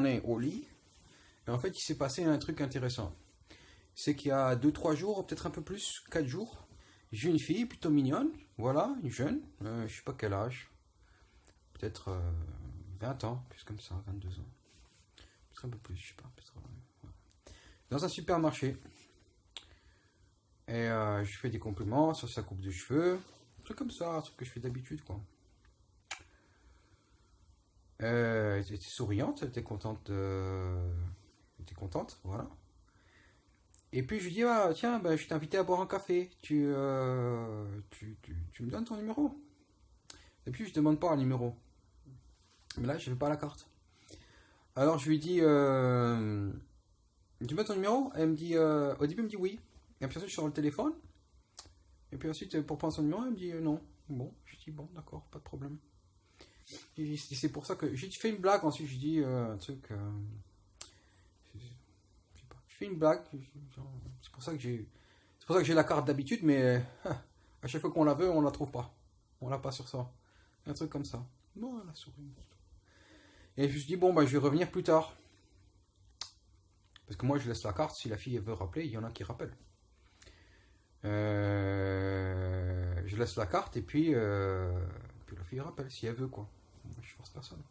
retourné au lit. Et en fait, il s'est passé un truc intéressant. C'est qu'il y a 2-3 jours, peut-être un peu plus, 4 jours, j'ai une fille plutôt mignonne, voilà, une jeune, je sais pas quel âge, peut-être 20 ans, plus comme ça, 22 ans. Peut-être un peu plus, je sais pas, peut-être, voilà. Dans un supermarché. Et je fais des compliments sur sa coupe de cheveux, un truc comme ça, un truc que je fais d'habitude, quoi. Elle était souriante, elle était contente, elle était contente, voilà. Et puis je lui dis, ah, tiens, bah, je t'ai invité à boire un café. Tu me donnes ton numéro? Et puis je demande pas un numéro. Mais là, je n'avais pas la carte. Alors je lui dis, tu mets ton numéro? Elle me dit, au début, elle me dit oui. Et puis ensuite, je sors le téléphone. Et puis ensuite, pour prendre son numéro, elle me dit non. Bon, je dis, bon, d'accord, pas de problème. Et c'est pour ça que j'ai fait une blague. Ensuite, je dis un truc. Je fais une blague. C'est pour ça que j'ai la carte d'habitude, mais à chaque fois qu'on la veut, on la trouve pas. On l'a pas sur ça. Un truc comme ça. Non, elle a souri. Et je me suis dit, bon, bah, je vais revenir plus tard. Parce que moi, je laisse la carte. Si la fille veut rappeler, il y en a qui rappellent. Je laisse la carte et puis la fille rappelle si elle veut, quoi. Moi, je force personne.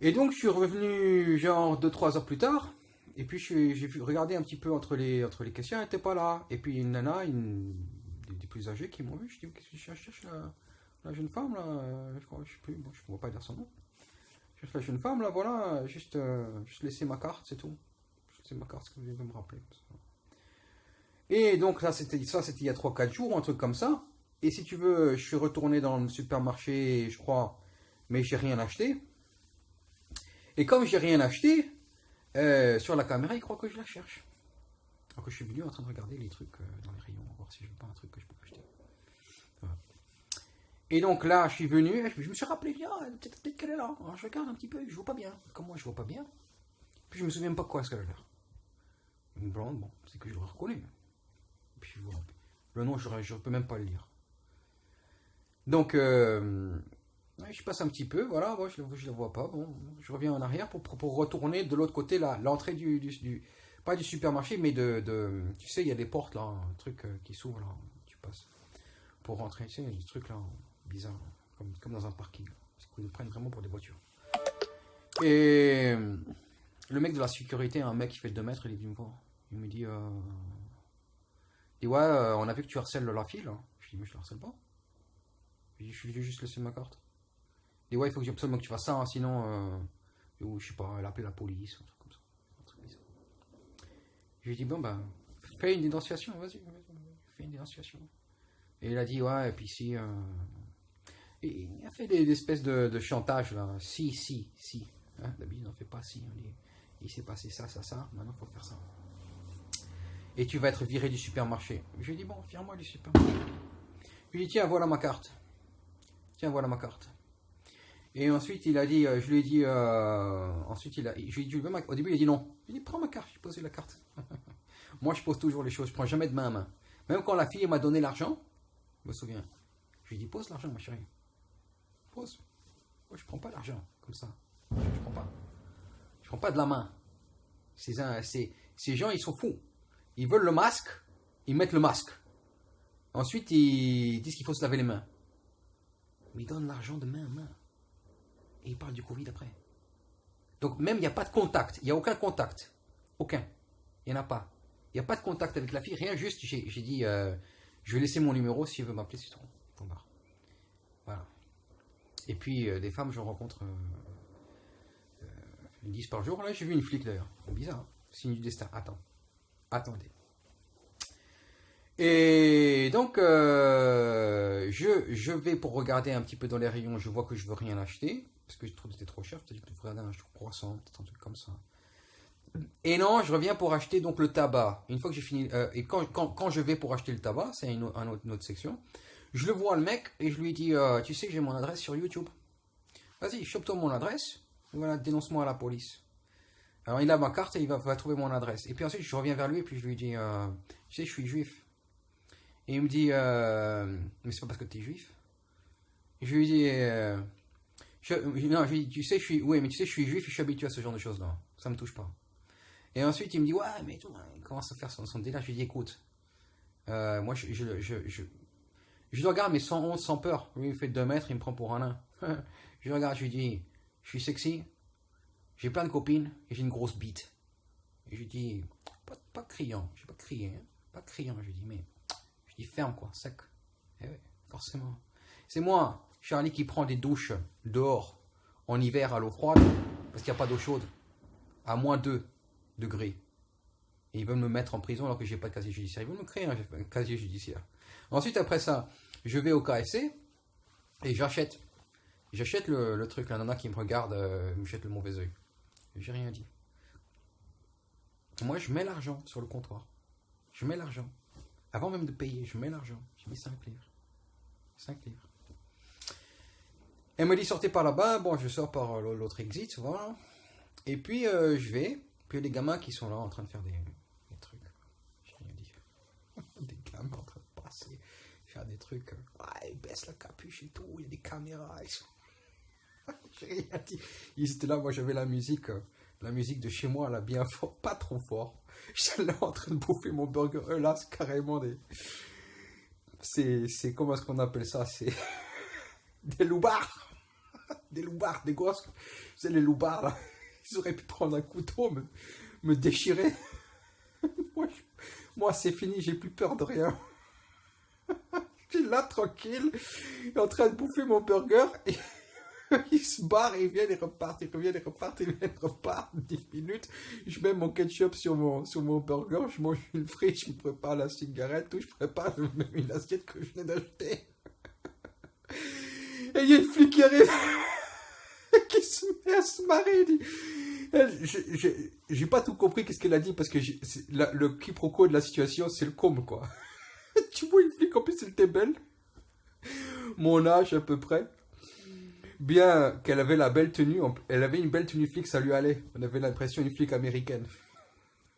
Et donc, je suis revenu genre 2-3 heures plus tard. Et puis j'ai regardé un petit peu entre les questions, elle n'était pas là. Et puis une nana, des plus âgés qui m'ont vu, je dis, qu'est-ce que je cherche la jeune femme là, je crois, je sais plus, bon, je ne vois pas dire son nom. Je cherche la jeune femme là, voilà, juste laisser ma carte, c'est tout. Juste laisser ma carte, ce que vous devez me rappeler. Et donc là, c'était il y a 3-4 jours, un truc comme ça. Et si tu veux, je suis retourné dans le supermarché, je crois, mais j'ai rien acheté. Et comme j'ai rien acheté, sur la caméra, il croit que je la cherche. Alors que je suis venu en train de regarder les trucs dans les rayons, voir si je veux pas un truc que je peux acheter. Voilà. Et donc là, je suis venu, je me suis rappelé, peut-être qu'elle est là. Alors, je regarde un petit peu, je vois pas bien. Comme moi, je vois pas bien. Puis je me souviens pas quoi est-ce qu'elle a l'air. Une blonde, bon, c'est que je le reconnais. Puis je vois. Le nom, je ne peux même pas le lire. Donc, je passe un petit peu, voilà, moi, je ne la vois pas. Bon, je reviens en arrière pour retourner de l'autre côté, l'entrée pas du supermarché, mais tu sais, il y a des portes là, un truc qui s'ouvre là, tu passes pour rentrer. Tu sais, il y a des trucs là, bizarres, comme dans un parking. Parce qu'ils nous prennent vraiment pour des voitures. Et le mec de la sécurité, un mec qui fait 2 mètres, il est venu me voir. Il me dit, ouais, on a vu que tu harcèles la fille là. Je dis, mais je la harcèle pas. Je lui ai juste laissé ma carte. Et ouais, il faut que absolument que tu fasses ça, hein, sinon, je sais pas, elle a appelé la police, un truc comme ça. Un truc bizarre. Je lui ai dit, bon, ben, fais une dénonciation, vas-y, fais une dénonciation. Et il a dit, ouais, et puis si. Et il a fait des espèces de chantage, là. Si. Hein, d'habitude, on ne fait pas si. On dit, il s'est passé ça. Maintenant, il faut faire ça. Et tu vas être viré du supermarché. Je lui ai dit, bon, vire-moi du supermarché. Je lui ai dit, tiens, voilà ma carte. Et ensuite, il a dit, je lui ai dit, je lui ai dit, au début, il a dit non. Je lui ai dit, prends ma carte, j'ai posé la carte. Moi, je pose toujours les choses, je prends jamais de main à main. Même quand la fille m'a donné l'argent, je me souviens, je lui ai dit, pose l'argent, ma chérie. Pose. Moi, je prends pas l'argent, comme ça. Je prends pas. Je prends pas de la main. Ces gens, ils sont fous. Ils veulent le masque, ils mettent le masque. Ensuite, ils disent qu'il faut se laver les mains. Mais ils donnent l'argent de main à main. Et ils parlent du Covid après. Donc même il n'y a pas de contact. Il n'y a aucun contact. Aucun. Il n'y en a pas. Il n'y a pas de contact avec la fille. Rien, juste, j'ai dit, je vais laisser mon numéro si elle veut m'appeler, c'est tout. Voilà. Et puis, des femmes, je rencontre 10 par jour. Là, j'ai vu une flic d'ailleurs. C'est bizarre. Hein, signe du destin. Attendez. Et donc, je vais pour regarder un petit peu dans les rayons. Je vois que je veux rien acheter. Parce que je trouve que c'était trop cher. Peut-être que je devrais regarder un croissant, peut-être un truc comme ça. Et non, je reviens pour acheter donc le tabac. Une fois que j'ai fini, et quand je vais pour acheter le tabac, c'est une autre section, je le vois le mec et je lui dis, tu sais que j'ai mon adresse sur YouTube. Vas-y, chope-toi mon adresse, voilà, dénonce-moi à la police. Alors il a ma carte et il va trouver mon adresse. Et puis ensuite je reviens vers lui et puis je lui dis, tu sais, je suis juif. Et il me dit, mais c'est pas parce que tu es juif. Je lui dis, Non, je lui dis, tu sais, oui, mais tu sais, je suis juif et je suis habitué à ce genre de choses-là. Ça me touche pas. Et ensuite, il me dit, ouais, mais il commence à faire son délire. Je lui dis, écoute, moi, je le regarde, mais sans honte, sans peur. Lui, il fait 2 mètres, il me prend pour un nain. Je le regarde, je lui dis, je suis sexy, j'ai plein de copines et j'ai une grosse bite. Et je lui dis, pas criant, je vais pas crier, hein, pas criant, je lui dis, mais je dis ferme quoi, sec. Eh ouais, forcément. C'est moi, Charlie, qui prend des douches dehors en hiver à l'eau froide parce qu'il n'y a pas d'eau chaude, à -2 degrés. Et ils veulent me mettre en prison alors que j'ai pas de casier judiciaire. Ils veulent me créer un casier judiciaire. Ensuite, après ça, je vais au KFC et j'achète le truc. La nana qui me regarde me jette le mauvais oeil. J'ai rien dit. Moi, je mets l'argent sur le comptoir. Je mets l'argent. Avant même de payer, je mets l'argent. J'ai mis 5 livres. 5 livres. Elle me dit sortez par là-bas. Bon, je sors par l'autre exit, voilà. Et puis, je vais. Puis il y a des gamins qui sont là en train de faire des trucs. J'ai rien dit. Des gamins en train de passer, faire des trucs. Ouais, ils baissent la capuche et tout. Il y a des caméras. J'ai rien dit. Ils étaient là, moi j'avais la musique de chez moi, là, bien fort, pas trop fort. J'étais là en train de bouffer mon burger. Là, c'est carrément des. C'est comment est-ce qu'on appelle ça? C'est des loupards. Des loupards, des grosses. C'est les loupards, là. Ils auraient pu prendre un couteau, me déchirer. Moi c'est fini, j'ai plus peur de rien. Je suis là, tranquille, en train de bouffer mon burger. Et ils se barrent, ils viennent, ils repartent, ils reviennent, ils repartent, ils viennent, ils repartent. 10 minutes, je mets mon ketchup sur mon burger, je mange une frite, je me prépare la cigarette, tout, je prépare même une assiette que je viens d'acheter. Et il y a une flic qui arrive, qui se met à se marrer, il dit... J'ai pas tout compris qu'est-ce qu'elle a dit, parce que le quiproquo de la situation, c'est le com, quoi. Tu vois une flic, en plus elle était belle, mon âge à peu près. Bien qu'elle avait la belle tenue, elle avait une belle tenue flic, ça lui allait. On avait l'impression d'une flic américaine.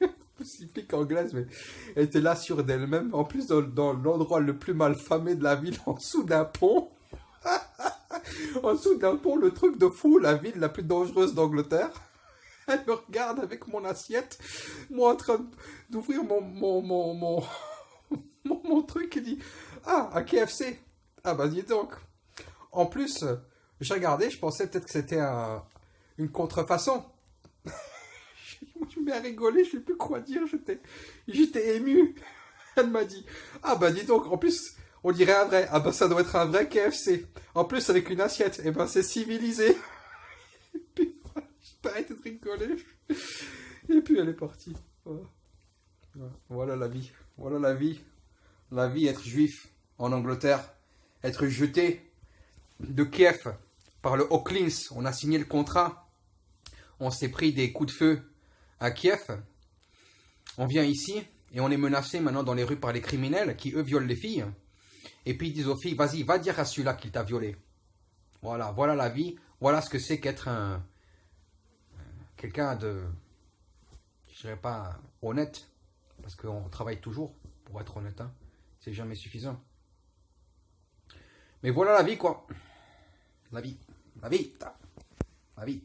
Une flic anglaise, mais elle était là sûre d'elle-même. En plus, dans l'endroit le plus mal famé de la ville, en dessous d'un pont. En dessous d'un pont, le truc de fou, la ville la plus dangereuse d'Angleterre. Elle me regarde avec mon assiette, moi en train d'ouvrir mon truc, et dit ah, un KFC. Ah bah dis donc. En plus, j'ai regardé, je pensais peut-être que c'était une contrefaçon. Je me mets à rigoler, je ne sais plus quoi dire, j'étais ému. Elle m'a dit ah bah dis donc, en plus on dirait un vrai. Ah bah ça doit être un vrai KFC. En plus avec une assiette, et ben c'est civilisé. Et puis voilà, j'ai pas arrêté de rigoler. Et puis elle est partie. Voilà. Voilà la vie. Voilà la vie. La vie, être juif en Angleterre, être jeté de Kiev par le Hawklins. On a signé le contrat. On s'est pris des coups de feu à Kiev. On vient ici et on est menacé maintenant dans les rues par les criminels qui, eux, violent les filles. Et puis ils disent aux filles, vas-y, va dire à celui-là qu'il t'a violé. Voilà, voilà la vie. Voilà ce que c'est qu'être quelqu'un de, je dirais pas honnête, parce qu'on travaille toujours pour être honnête, hein. C'est jamais suffisant. Mais voilà la vie, quoi. La vie. La vie. La vie.